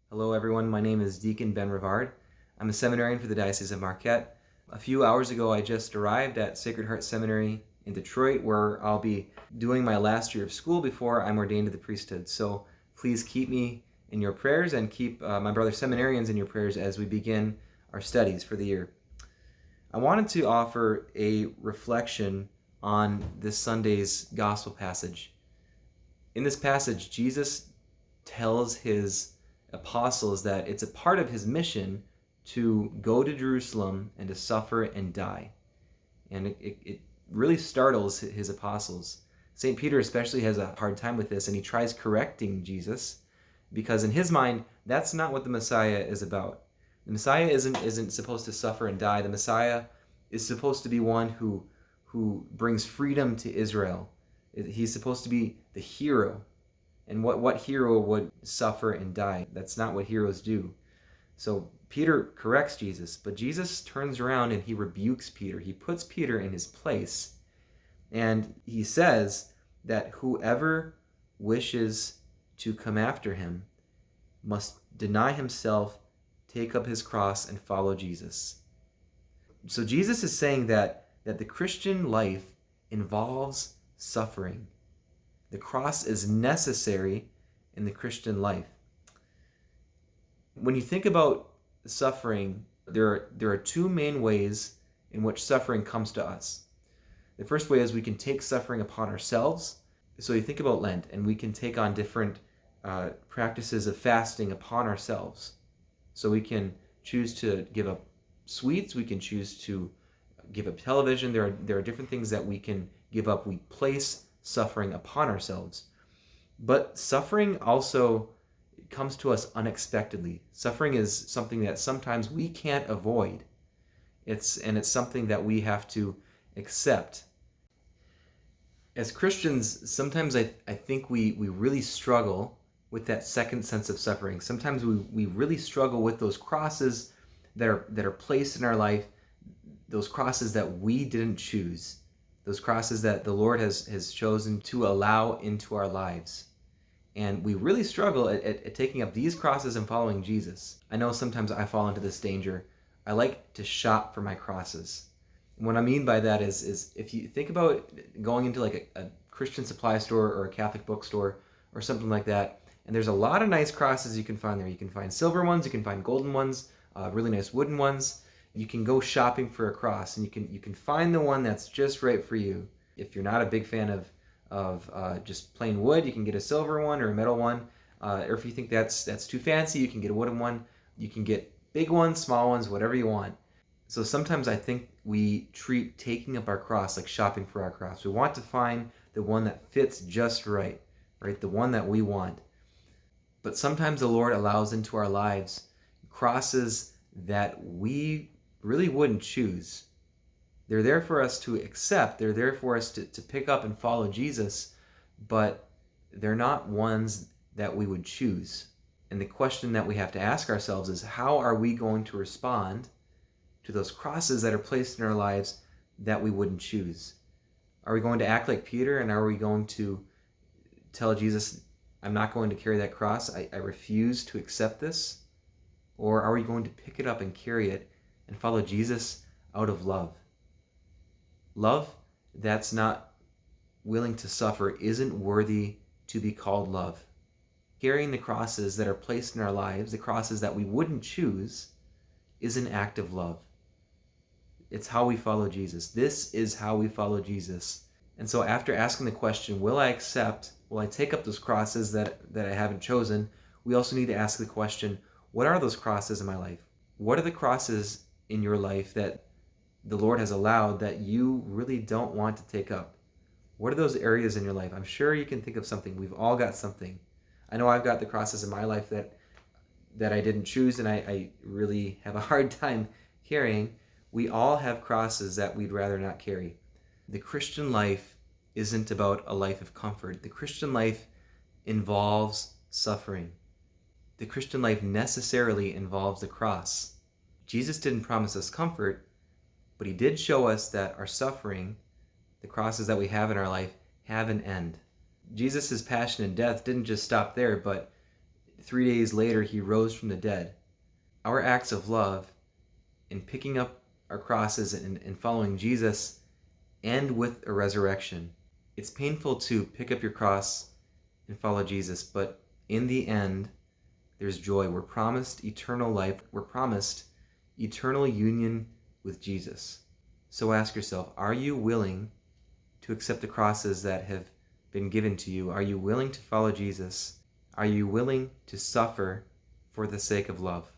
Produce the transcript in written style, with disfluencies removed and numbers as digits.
Hello everyone, my name is Deacon Ben Rivard. I'm a seminarian for the Diocese of Marquette. A few hours ago I just arrived at Sacred Heart Seminary in Detroit, where I'll be doing my last year of school before I'm ordained to the priesthood. So please keep me in your prayers and keep my brother seminarians in your prayers as we begin our studies for the year. I wanted to offer a reflection on this Sunday's gospel passage. In this passage, Jesus tells his apostles that it's a part of his mission to go to Jerusalem and to suffer and die. And it really startles his apostles. St. Peter especially has a hard time with this, and he tries correcting Jesus because in his mind, that's not what the Messiah is about. The Messiah isn't supposed to suffer and die. The Messiah is supposed to be one who brings freedom to Israel. He's supposed to be the hero. And what hero would suffer and die? That's not what heroes do. So Peter corrects Jesus, but Jesus turns around and he rebukes Peter. He puts Peter in his place, and he says that whoever wishes to come after him must deny himself, take up his cross, and follow Jesus. So Jesus is saying that the Christian life involves suffering. The cross is necessary in the Christian life. When you think about suffering, there are two main ways in which suffering comes to us. The first way is we can take suffering upon ourselves. So you think about Lent, and we can take on different practices of fasting upon ourselves. So we can choose to give up sweets. We can choose to give up television. There are different things that we can give up. We place suffering upon ourselves. But suffering also comes to us unexpectedly. Suffering is something that sometimes we can't avoid. It's something that we have to accept. As Christians, sometimes I think we really struggle with that second sense of suffering. Sometimes we really struggle with those crosses that are placed in our life, those crosses that we didn't choose. Those crosses that the Lord has chosen to allow into our lives. And we really struggle at taking up these crosses and following Jesus. I know sometimes I fall into this danger. I like to shop for my crosses. And what I mean by that is if you think about going into like a Christian supply store or a Catholic bookstore or something like that, and there's a lot of nice crosses you can find there. You can find silver ones, you can find golden ones, really nice wooden ones. You can go shopping for a cross, and you can find the one that's just right for you. If you're not a big fan of just plain wood, you can get a silver one or a metal one. Or if you think that's too fancy, you can get a wooden one. You can get big ones, small ones, whatever you want. So sometimes I think we treat taking up our cross like shopping for our cross. We want to find the one that fits just right? The one that we want. But sometimes the Lord allows into our lives crosses that we really wouldn't choose. They're there for us to accept. They're there for us to pick up and follow Jesus, but they're not ones that we would choose. And the question that we have to ask ourselves is, how are we going to respond to those crosses that are placed in our lives that we wouldn't choose? Are we going to act like Peter, and are we going to tell Jesus, I'm not going to carry that cross, I refuse to accept this? Or are we going to pick it up and carry it and follow Jesus out of love? Love that's not willing to suffer isn't worthy to be called love. Carrying the crosses that are placed in our lives, the crosses that we wouldn't choose, is an act of love. It's how we follow Jesus. This is how we follow Jesus. And so after asking the question, will I take up those crosses that I haven't chosen, we also need to ask the question, what are those crosses in my life? What are the crosses in your life that the Lord has allowed that you really don't want to take up? What are those areas in your life? I'm sure you can think of something. We've all got something. I know I've got the crosses in my life that I didn't choose and I really have a hard time carrying. We all have crosses that we'd rather not carry. The Christian life isn't about a life of comfort. The Christian life involves suffering. The Christian life necessarily involves the cross. Jesus didn't promise us comfort, but he did show us that our suffering, the crosses that we have in our life, have an end. Jesus' passion and death didn't just stop there, but 3 days later, he rose from the dead. Our acts of love in picking up our crosses and following Jesus end with a resurrection. It's painful to pick up your cross and follow Jesus, but in the end, there's joy. We're promised eternal life. We're promised eternal union with Jesus. So ask yourself, are you willing to accept the crosses that have been given to you? Are you willing to follow Jesus? Are you willing to suffer for the sake of love?